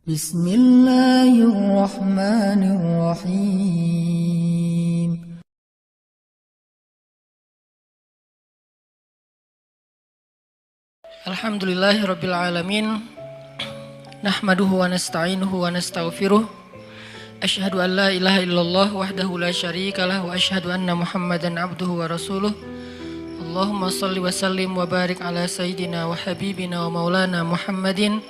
Bismillahirrahmanirrahim. Alhamdulillahirabbil alamin. Nahmaduhu wa nasta'inuhu wa nastaghfiruh. Asyhadu an la ilaha illallah wahdahu la syarikalah wa asyhadu anna Muhammadan abduhu wa rasuluh. Allahumma shalli wa sallim wa barik ala sayyidina wa habibina wa maulana Muhammadin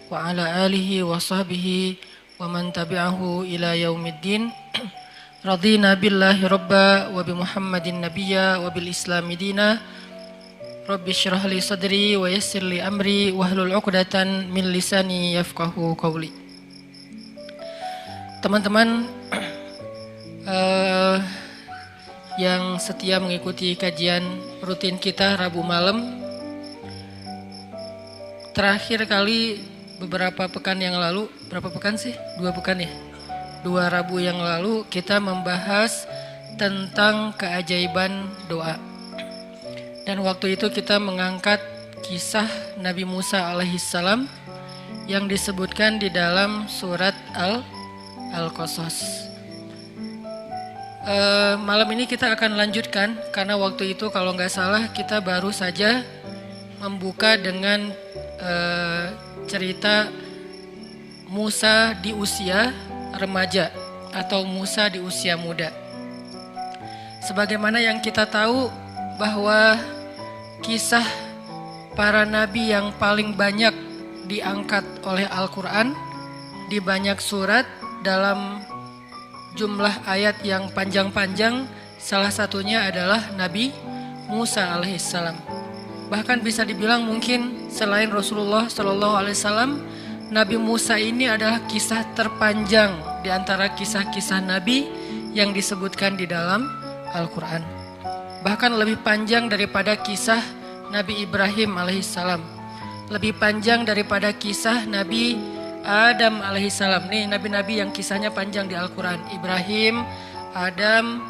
wa ala alihi wa sahbihi wa man tabi'ahu ila yaumiddin. Radina billahi rabba wa bi Muhammadin nabiyya wa bil islami dina. Rabbi syrah li sadri wa yassir li amri wahlul 'uqdatan min lisani yafqahu qawli. Teman-teman yang setia mengikuti kajian rutin kita Rabu malam, terakhir kali beberapa pekan yang lalu, berapa pekan sih? 2 pekan ya? 2 Rabu yang lalu kita membahas tentang keajaiban doa. Dan waktu itu kita mengangkat kisah Nabi Musa alaihissalam yang disebutkan di dalam surat Al-Qasas. Malam ini kita akan lanjutkan karena waktu itu kalau nggak salah kita baru saja membuka dengan cerita Musa di usia remaja atau Musa di usia muda. Sebagaimana yang kita tahu bahwa kisah para nabi yang paling banyak diangkat oleh Al-Quran di banyak surat dalam jumlah ayat yang panjang-panjang, salah satunya adalah Nabi Musa alaihissalam. Bahkan bisa dibilang mungkin selain Rasulullah SAW, Nabi Musa ini adalah kisah terpanjang di antara kisah-kisah Nabi yang disebutkan di dalam Al-Quran. Bahkan lebih panjang daripada kisah Nabi Ibrahim alaihissalam, lebih panjang daripada kisah Nabi Adam alaihissalam. Nih nabi-nabi yang kisahnya panjang di Al-Quran: Ibrahim, Adam,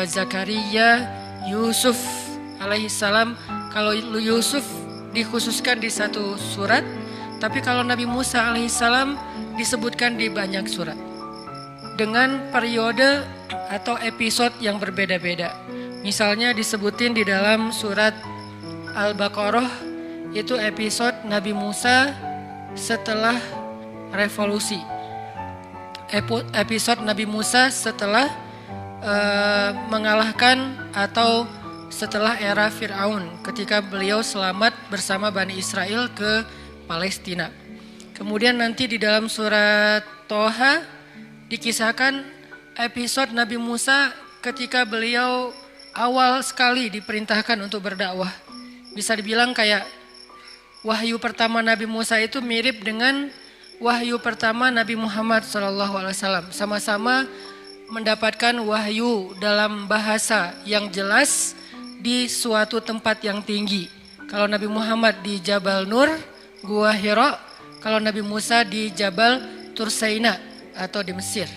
Zakaria, Yusuf alaihissalam. Kalau Yusuf dikhususkan di 1 surat, tapi kalau Nabi Musa alaihissalam disebutkan di banyak surat dengan periode atau episode yang berbeda-beda. Misalnya disebutin di dalam surat Al-Baqarah itu episode Nabi Musa setelah revolusi, episode Nabi Musa setelah mengalahkan atau setelah era Fir'aun ketika beliau selamat bersama Bani Israel ke Palestina. Kemudian nanti di dalam surat Toha dikisahkan episode Nabi Musa ketika beliau awal sekali diperintahkan untuk berdakwah. Bisa dibilang kayak wahyu pertama Nabi Musa itu mirip dengan wahyu pertama Nabi Muhammad SAW. Sama-sama mendapatkan wahyu dalam bahasa yang jelas di suatu tempat yang tinggi. Kalau Nabi Muhammad di Jabal Nur, Gua Hira. Kalau Nabi Musa di Jabal Tursaina atau di Mesir,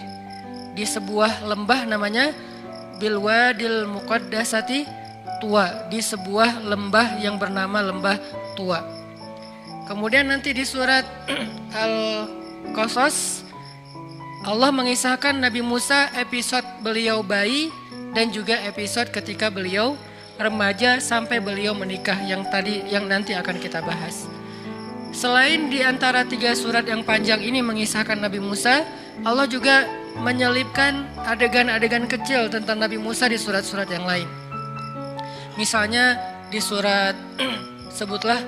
di sebuah lembah namanya Bilwadil Muqaddasati Tua, di sebuah lembah yang bernama Lembah Tua. Kemudian nanti di surat Al-Qasas Allah mengisahkan Nabi Musa episode beliau bayi dan juga episode ketika beliau remaja sampai beliau menikah yang nanti akan kita bahas. Selain di antara 3 surat yang panjang ini mengisahkan Nabi Musa, Allah juga menyelipkan adegan-adegan kecil tentang Nabi Musa di surat-surat yang lain. Misalnya di surat sebutlah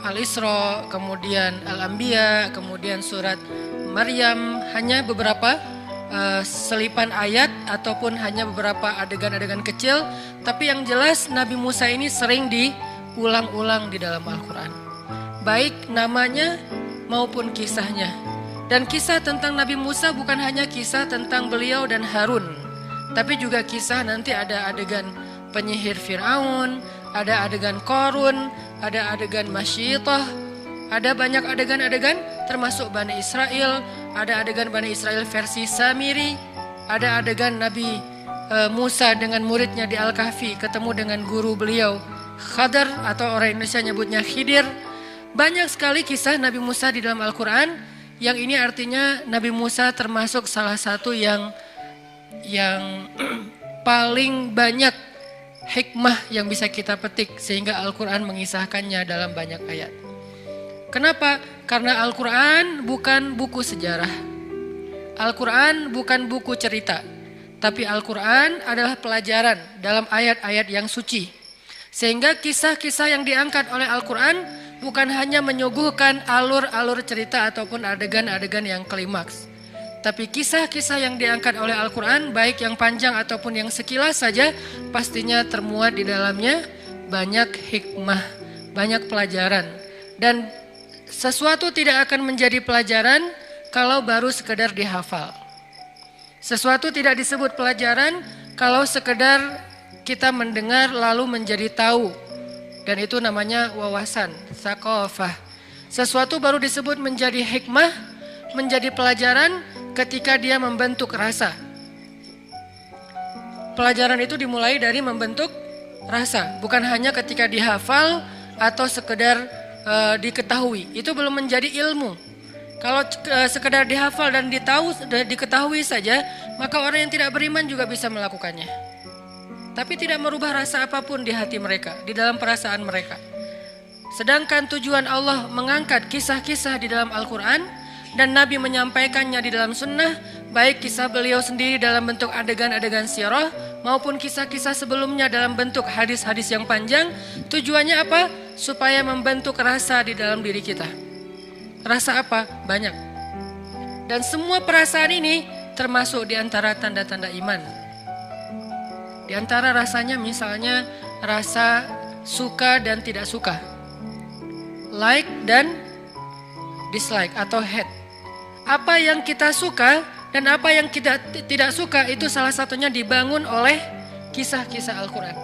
Al-Isra, kemudian Al-Anbiya, kemudian surat Maryam, hanya beberapa selipan ayat ataupun hanya beberapa adegan-adegan kecil, tapi yang jelas Nabi Musa ini sering diulang-ulang di dalam Al-Quran, baik namanya maupun kisahnya. Dan kisah tentang Nabi Musa bukan hanya kisah tentang beliau dan Harun, tapi juga kisah nanti ada adegan penyihir Fir'aun, ada adegan Qarun, ada adegan Masyitah, ada banyak adegan-adegan termasuk Bani Israel, ada adegan Bani Israel versi Samiri, ada adegan Nabi Musa dengan muridnya di Al-Kahfi ketemu dengan guru beliau Khadar atau orang Indonesia nyebutnya Khidir. Banyak sekali kisah Nabi Musa di dalam Al-Quran, yang ini artinya Nabi Musa termasuk salah satu yang paling banyak hikmah yang bisa kita petik sehingga Al-Quran mengisahkannya dalam banyak ayat. Kenapa? Karena Al-Quran bukan buku sejarah. Al-Quran bukan buku cerita. Tapi Al-Quran adalah pelajaran dalam ayat-ayat yang suci. Sehingga kisah-kisah yang diangkat oleh Al-Quran bukan hanya menyuguhkan alur-alur cerita ataupun adegan-adegan yang klimaks. Tapi kisah-kisah yang diangkat oleh Al-Quran, baik yang panjang ataupun yang sekilas saja, pastinya termuat di dalamnya banyak hikmah, banyak pelajaran. Dan sesuatu tidak akan menjadi pelajaran kalau baru sekedar dihafal. Sesuatu tidak disebut pelajaran kalau sekedar kita mendengar lalu menjadi tahu. Dan itu namanya wawasan, tsaqafah. Sesuatu baru disebut menjadi hikmah, menjadi pelajaran ketika dia membentuk rasa. Pelajaran itu dimulai dari membentuk rasa, bukan hanya ketika dihafal atau sekedar diketahui. Itu belum menjadi ilmu. Kalau sekedar dihafal dan diketahui saja, maka orang yang tidak beriman juga bisa melakukannya. Tapi tidak merubah rasa apapun di hati mereka, di dalam perasaan mereka. Sedangkan tujuan Allah mengangkat kisah-kisah di dalam Al-Quran dan Nabi menyampaikannya di dalam sunnah, baik kisah beliau sendiri dalam bentuk adegan-adegan sirah maupun kisah-kisah sebelumnya dalam bentuk hadis-hadis yang panjang. Tujuannya apa? Supaya membentuk rasa di dalam diri kita. Rasa apa? Banyak. Dan semua perasaan ini termasuk di antara tanda-tanda iman. Di antara rasanya misalnya rasa suka dan tidak suka, like dan dislike atau hate. Apa yang kita suka dan apa yang kita tidak suka itu salah satunya dibangun oleh kisah-kisah Al-Quran.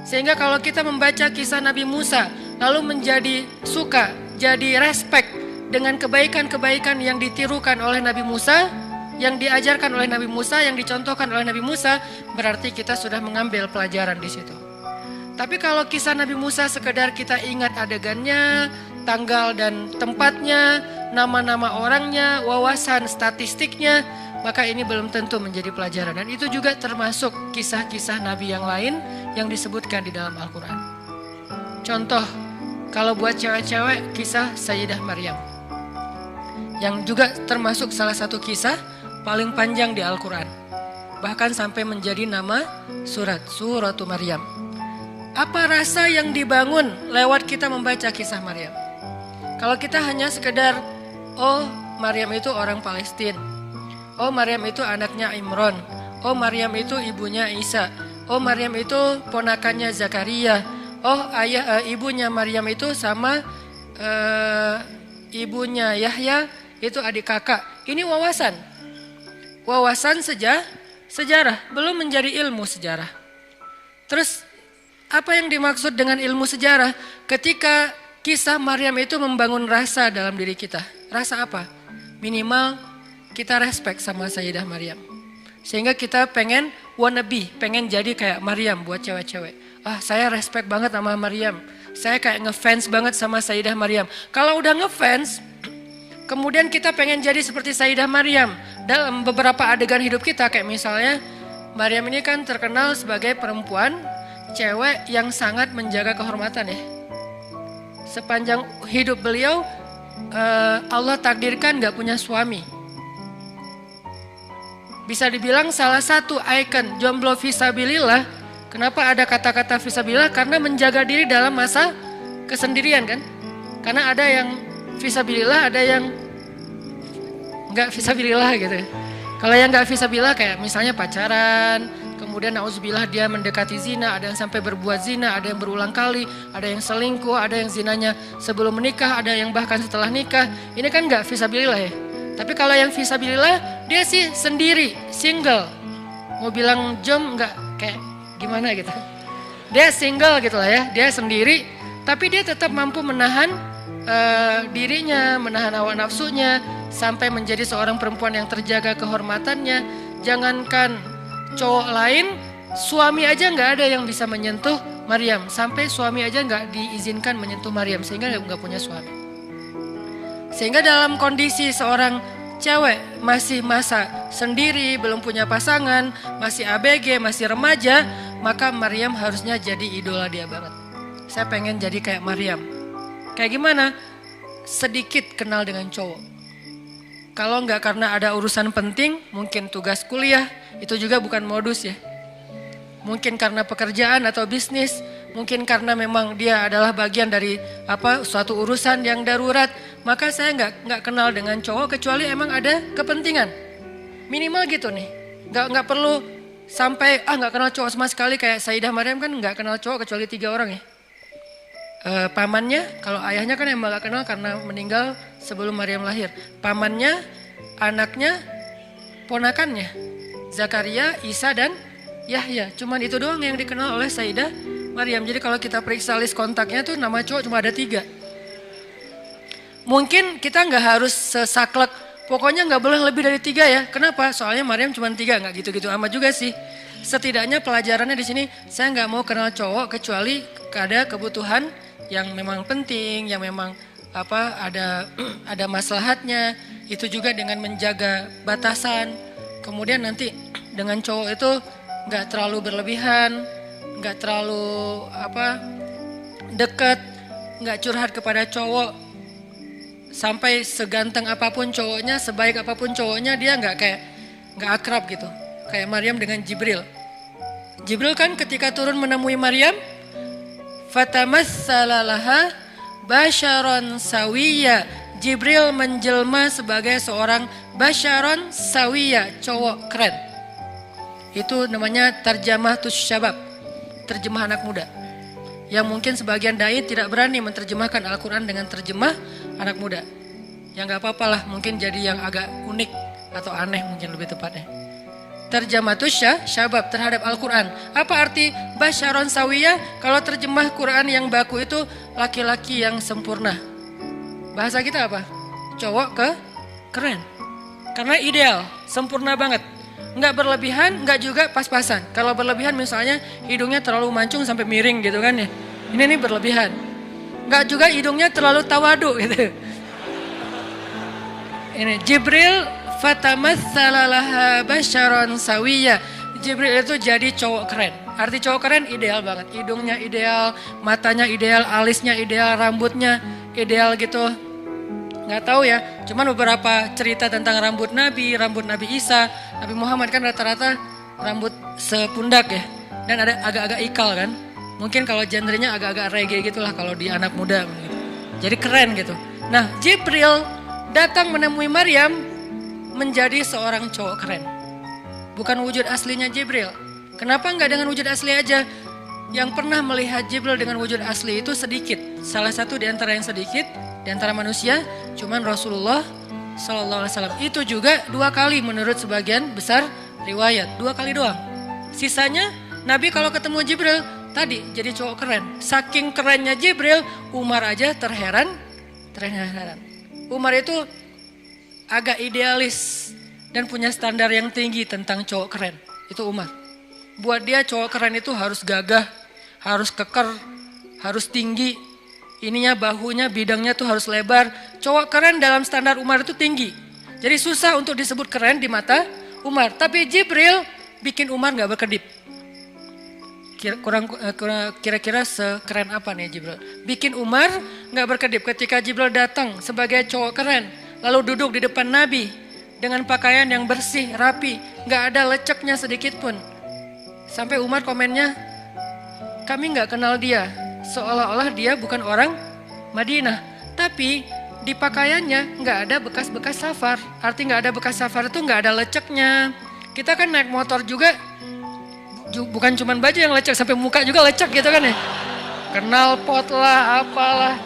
Sehingga kalau kita membaca kisah Nabi Musa lalu menjadi suka, jadi respect dengan kebaikan-kebaikan yang ditirukan oleh Nabi Musa, yang diajarkan oleh Nabi Musa, yang dicontohkan oleh Nabi Musa, berarti kita sudah mengambil pelajaran di situ. Tapi kalau kisah Nabi Musa sekedar kita ingat adegannya, tanggal dan tempatnya, nama-nama orangnya, wawasan statistiknya, maka ini belum tentu menjadi pelajaran. Dan itu juga termasuk kisah-kisah Nabi yang lain yang disebutkan di dalam Al-Quran. Contoh, kalau buat cewek-cewek, kisah Sayyidah Maryam, yang juga termasuk salah satu kisah paling panjang di Al-Quran. Bahkan sampai menjadi nama Suratu Maryam. Apa rasa yang dibangun lewat kita membaca kisah Maryam? Kalau kita hanya sekedar, oh Maryam itu orang Palestina, oh Maryam itu anaknya Imran, oh Maryam itu ibunya Isa, oh Maryam itu ponakannya Zakaria, oh ibunya Maryam itu sama ibunya Yahya itu adik kakak. Ini wawasan sejarah, belum menjadi ilmu sejarah. Terus apa yang dimaksud dengan ilmu sejarah? Ketika kisah Maryam itu membangun rasa dalam diri kita. Rasa apa? Minimal kita respect sama Sayyidah Maryam. Sehingga kita pengen wannabe, pengen jadi kayak Maryam buat cewek-cewek. Saya respect banget sama Maryam. Saya kayak ngefans banget sama Sayyidah Maryam. Kalau udah ngefans, kemudian kita pengen jadi seperti Sayyidah Maryam dalam beberapa adegan hidup kita. Kayak misalnya Maryam ini kan terkenal sebagai perempuan cewek yang sangat menjaga kehormatan ya. Sepanjang hidup beliau Allah takdirkan gak punya suami. Bisa dibilang salah satu ikon jomblo fisabilillah. Kenapa ada kata-kata fisabilillah? Karena menjaga diri dalam masa kesendirian kan. Karena ada yang fisabilillah, ada yang nggak fisabilillah gitu. Kalau yang nggak fisabilillah kayak misalnya pacaran, kemudian nauzubillah dia mendekati zina, ada yang sampai berbuat zina, ada yang berulang kali, ada yang selingkuh, ada yang zinanya sebelum menikah, ada yang bahkan setelah nikah. Ini kan nggak fisabilillah ya. Tapi kalau yang fisabilillah dia sih sendiri, single. Mau bilang jom nggak kayak gimana gitu. Dia single gitu lah ya, dia sendiri, tapi dia tetap mampu menahan dirinya, menahan hawa nafsunya sampai menjadi seorang perempuan yang terjaga kehormatannya. Jangankan cowok lain, suami aja nggak ada yang bisa menyentuh Maryam. Sampai suami aja nggak diizinkan menyentuh Maryam sehingga nggak punya suami. Sehingga dalam kondisi seorang cewek masih masa sendiri, belum punya pasangan, masih ABG, masih remaja, maka Maryam harusnya jadi idola dia banget. Saya pengen jadi kayak Maryam. Kayak gimana? Sedikit kenal dengan cowok. Kalau nggak karena ada urusan penting, mungkin tugas kuliah, itu juga bukan modus ya. Mungkin karena pekerjaan atau bisnis, mungkin karena memang dia adalah bagian dari suatu urusan yang darurat, maka saya nggak kenal dengan cowok kecuali emang ada kepentingan. Minimal gitu nih, nggak perlu sampai nggak kenal cowok sama sekali kayak Sayyidah Maryam kan nggak kenal cowok kecuali 3 orang ya. Pamannya, kalau ayahnya kan emang nggak kenal karena meninggal sebelum Maryam lahir. Pamannya, anaknya, ponakannya, Zakaria, Isa dan Yahya. Cuman itu doang yang dikenal oleh Sayyidah Maryam. Jadi kalau kita periksa list kontaknya tuh nama cowok cuma ada 3. Mungkin kita nggak harus sesaklek, pokoknya nggak boleh lebih dari 3 ya. Kenapa? Soalnya Maryam cuma 3, nggak gitu-gitu amat juga sih. Setidaknya pelajarannya di sini, saya nggak mau kenal cowok kecuali ada kebutuhan yang memang penting, yang memang ada maslahatnya. Itu juga dengan menjaga batasan. Kemudian nanti dengan cowok itu nggak terlalu berlebihan, nggak terlalu dekat, nggak curhat kepada cowok. Sampai seganteng apapun cowoknya, sebaik apapun cowoknya, dia nggak akrab gitu. Kayak Maryam dengan Jibril. Jibril kan ketika turun menemui Maryam, fatamassala laha basyaron sawiya. Jibril menjelma sebagai seorang basyaron sawiya, cowok keren. Itu namanya terjemah syabab, terjemah anak muda. Yang mungkin sebagian dai tidak berani menerjemahkan Al-Quran dengan terjemah anak muda. Ya nggak apa-apa lah, mungkin jadi yang agak unik atau aneh mungkin lebih tepatnya. Terjemah syabab terhadap Al-Quran. Apa arti basyaron sawiyah? Kalau terjemah Quran yang baku itu laki-laki yang sempurna. Bahasa kita apa? Cowok keren. Karena ideal, sempurna banget. Nggak berlebihan, nggak juga pas-pasan. Kalau berlebihan misalnya hidungnya terlalu mancung sampai miring gitu kan ya. Ini berlebihan. Nggak juga hidungnya terlalu tawadu gitu. Ini Jibril fatamassala laha basyaron sawiya. Jibril itu jadi cowok keren. Arti cowok keren ideal banget. Hidungnya ideal, matanya ideal, alisnya ideal, rambutnya ideal gitu. Nggak tahu ya, cuman beberapa cerita tentang rambut Nabi Isa, Nabi Muhammad kan rata-rata rambut sepundak ya. Dan ada agak-agak ikal kan. Mungkin kalau genrenya agak-agak reggae gitulah kalau di anak muda gitu. Jadi keren gitu. Nah, Jibril datang menemui Maryam menjadi seorang cowok keren. Bukan wujud aslinya Jibril. Kenapa nggak dengan wujud asli aja? Yang pernah melihat Jibril dengan wujud asli itu sedikit. Salah satu di antara yang sedikit, di antara manusia, cuman Rasulullah SAW. Itu juga 2 kali menurut sebagian besar riwayat. 2 kali doang. Sisanya Nabi kalau ketemu Jibril, tadi jadi cowok keren. Saking kerennya Jibril, Umar aja terheran. Umar itu agak idealis dan punya standar yang tinggi tentang cowok keren. Itu Umar. Buat dia cowok keren itu harus gagah, harus keker, harus tinggi. Ininya bahunya, bidangnya tuh harus lebar. Cowok keren dalam standar Umar itu tinggi. Jadi susah untuk disebut keren di mata Umar. Tapi Jibril bikin Umar gak berkedip. Kira-kira sekeren apa nih Jibril? Bikin Umar gak berkedip ketika Jibril datang sebagai cowok keren. Lalu duduk di depan Nabi dengan pakaian yang bersih, rapi. Gak ada leceknya sedikit pun. Sampai Umar komennya, kami gak kenal dia. Seolah-olah dia bukan orang Madinah. Tapi di pakaiannya gak ada bekas-bekas safar. Arti gak ada bekas safar itu gak ada leceknya. Kita kan naik motor juga, bukan cuma baju yang lecek, sampai muka juga lecek gitu kan ya. Knalpot lah, apalah.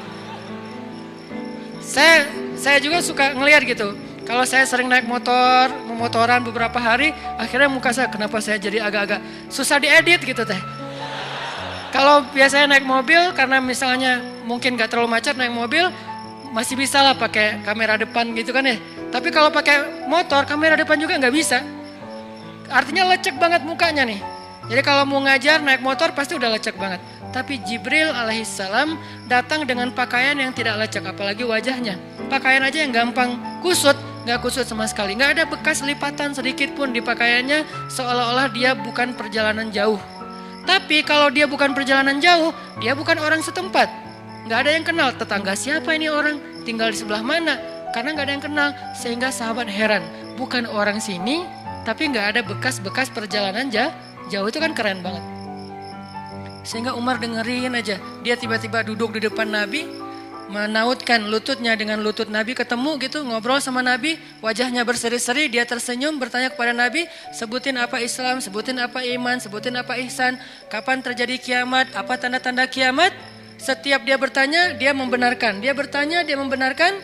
Saya juga suka ngelihat gitu. Kalau saya sering naik motor, memotoran beberapa hari, akhirnya muka saya, kenapa saya jadi agak-agak susah diedit gitu teh. Kalau biasanya naik mobil, karena misalnya mungkin gak terlalu macet naik mobil, masih bisa lah pakai kamera depan gitu kan ya. Tapi kalau pakai motor, kamera depan juga gak bisa. Artinya lecek banget mukanya nih. Jadi kalau mau ngajar naik motor pasti udah lecek banget. Tapi Jibril alaihissalam datang dengan pakaian yang tidak lecek, apalagi wajahnya. Pakaian aja yang gampang kusut, gak kusut sama sekali. Gak ada bekas lipatan sedikit pun di pakaiannya, seolah-olah dia bukan perjalanan jauh. Tapi kalau dia bukan perjalanan jauh, dia bukan orang setempat. Gak ada yang kenal tetangga siapa ini orang, tinggal di sebelah mana. Karena gak ada yang kenal, sehingga sahabat heran. Bukan orang sini, tapi gak ada bekas-bekas perjalanan jauh, itu kan keren banget. Sehingga Umar dengerin aja, dia tiba-tiba duduk di depan Nabi, menautkan lututnya dengan lutut Nabi, ketemu gitu, ngobrol sama Nabi, wajahnya berseri-seri, dia tersenyum, bertanya kepada Nabi, sebutin apa Islam, sebutin apa iman, sebutin apa ihsan, kapan terjadi kiamat, apa tanda-tanda kiamat. Setiap dia bertanya, dia membenarkan, dia bertanya, dia membenarkan,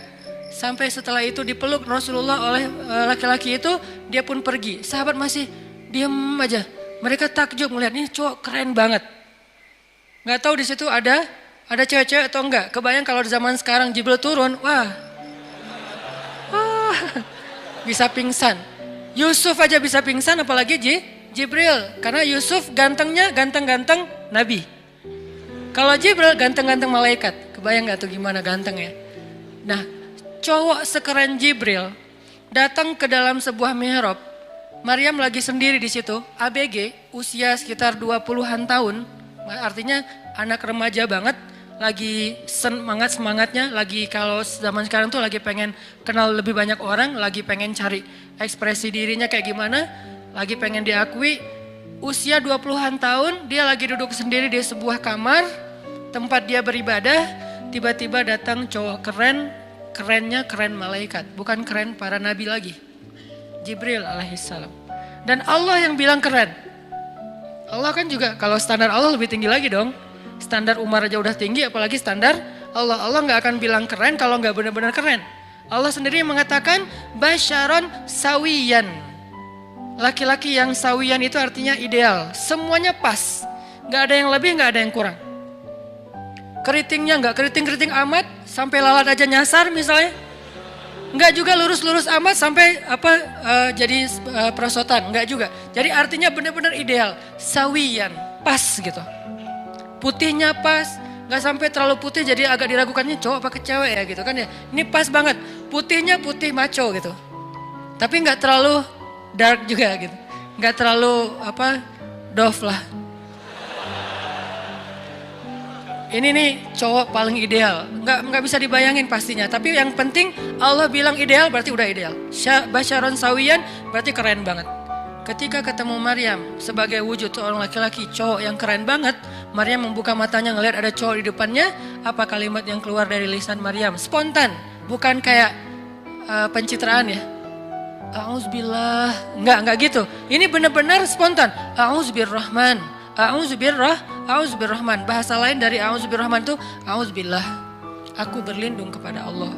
sampai setelah itu dipeluk Rasulullah oleh laki-laki itu, dia pun pergi. Sahabat masih diam aja, mereka takjub melihat ini cowok keren banget. Nggak tahu di situ ada cewek-cewek atau enggak. Kebayang kalau di zaman sekarang Jibril turun, wah, bisa pingsan. Yusuf aja bisa pingsan, apalagi Jibril. Karena Yusuf gantengnya ganteng-ganteng Nabi. Kalau Jibril ganteng-ganteng malaikat. Kebayang nggak tuh gimana gantengnya? Nah, cowok sekeren Jibril datang ke dalam sebuah mihrab. Maryam lagi sendiri di situ, ABG, usia sekitar 20-an tahun. Artinya anak remaja banget, lagi semangatnya, lagi kalau zaman sekarang tuh lagi pengen kenal lebih banyak orang, lagi pengen cari ekspresi dirinya kayak gimana, lagi pengen diakui. Usia 20-an tahun, dia lagi duduk sendiri di sebuah kamar, tempat dia beribadah, tiba-tiba datang cowok keren, kerennya keren malaikat, bukan keren para nabi lagi. Jibril alaihissalam. Dan Allah yang bilang keren. Allah kan juga, kalau standar Allah lebih tinggi lagi dong. Standar Umar aja udah tinggi, apalagi standar Allah. Allah gak akan bilang keren kalau gak benar-benar keren. Allah sendiri mengatakan, basyaron sawiyan. Laki-laki yang sawiyan itu artinya ideal. Semuanya pas. Gak ada yang lebih, gak ada yang kurang. Keritingnya gak keriting-keriting amat, sampai lalat aja nyasar misalnya. Enggak juga lurus-lurus amat sampai jadi perosotan, enggak juga. Jadi artinya benar-benar ideal, sawiyan, pas gitu. Putihnya pas, enggak sampai terlalu putih jadi agak diragukannya cowok apa cewek ya gitu kan ya. Ini pas banget, putihnya putih maco gitu. Tapi enggak terlalu dark juga gitu. Enggak terlalu doff lah. Ini nih cowok paling ideal, nggak bisa dibayangin pastinya. Tapi yang penting Allah bilang ideal berarti udah ideal. Basyaron sawiyan berarti keren banget. Ketika ketemu Maryam sebagai wujud seorang laki-laki cowok yang keren banget, Maryam membuka matanya ngelihat ada cowok di depannya. Apa kalimat yang keluar dari lisan Maryam? Spontan, bukan kayak pencitraan ya. Auzubillah, enggak gitu. Ini benar-benar spontan. Auzubirrahman. A'udzubirrahman. Bahasa lain dari a'udzubirrahman itu a'udzubillah. Aku berlindung kepada Allah.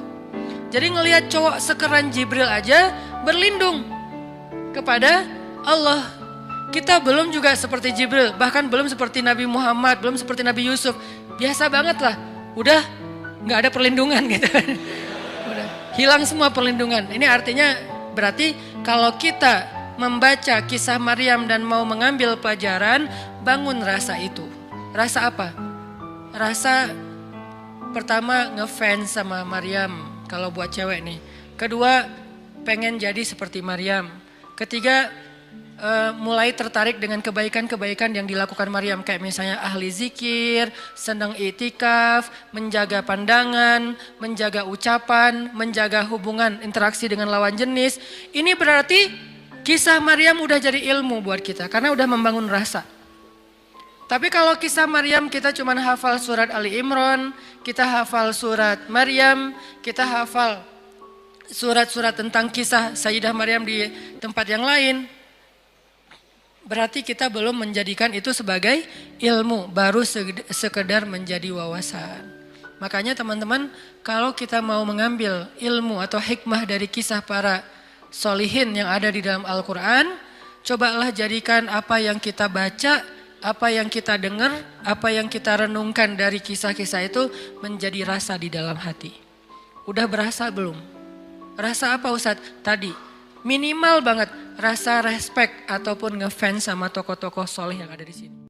Jadi ngelihat cowok sekeren Jibril aja berlindung kepada Allah. Kita belum juga seperti Jibril, bahkan belum seperti Nabi Muhammad, belum seperti Nabi Yusuf. Biasa banget lah. Udah nggak ada perlindungan gitu. Udah hilang semua perlindungan. Ini artinya berarti kalau kita membaca kisah Maryam dan mau mengambil pelajaran, bangun rasa itu. Rasa apa? Rasa pertama ngefans sama Maryam kalau buat cewek nih. Kedua pengen jadi seperti Maryam. Ketiga mulai tertarik dengan kebaikan-kebaikan yang dilakukan Maryam. Kayak misalnya ahli zikir, senang itikaf, menjaga pandangan, menjaga ucapan, menjaga hubungan interaksi dengan lawan jenis. Ini berarti kisah Maryam udah jadi ilmu buat kita karena udah membangun rasa. Tapi kalau kisah Maryam kita cuma hafal surat Ali Imran, kita hafal surat Maryam, kita hafal surat-surat tentang kisah Sayyidah Maryam di tempat yang lain, berarti kita belum menjadikan itu sebagai ilmu, baru sekedar menjadi wawasan. Makanya teman-teman, kalau kita mau mengambil ilmu atau hikmah dari kisah para solihin yang ada di dalam Al-Quran, cobalah jadikan apa yang kita baca, apa yang kita dengar, apa yang kita renungkan dari kisah-kisah itu menjadi rasa di dalam hati. Udah berasa belum? Rasa apa Ustadz? Tadi, minimal banget rasa respect ataupun ngefans sama tokoh-tokoh soleh yang ada di sini.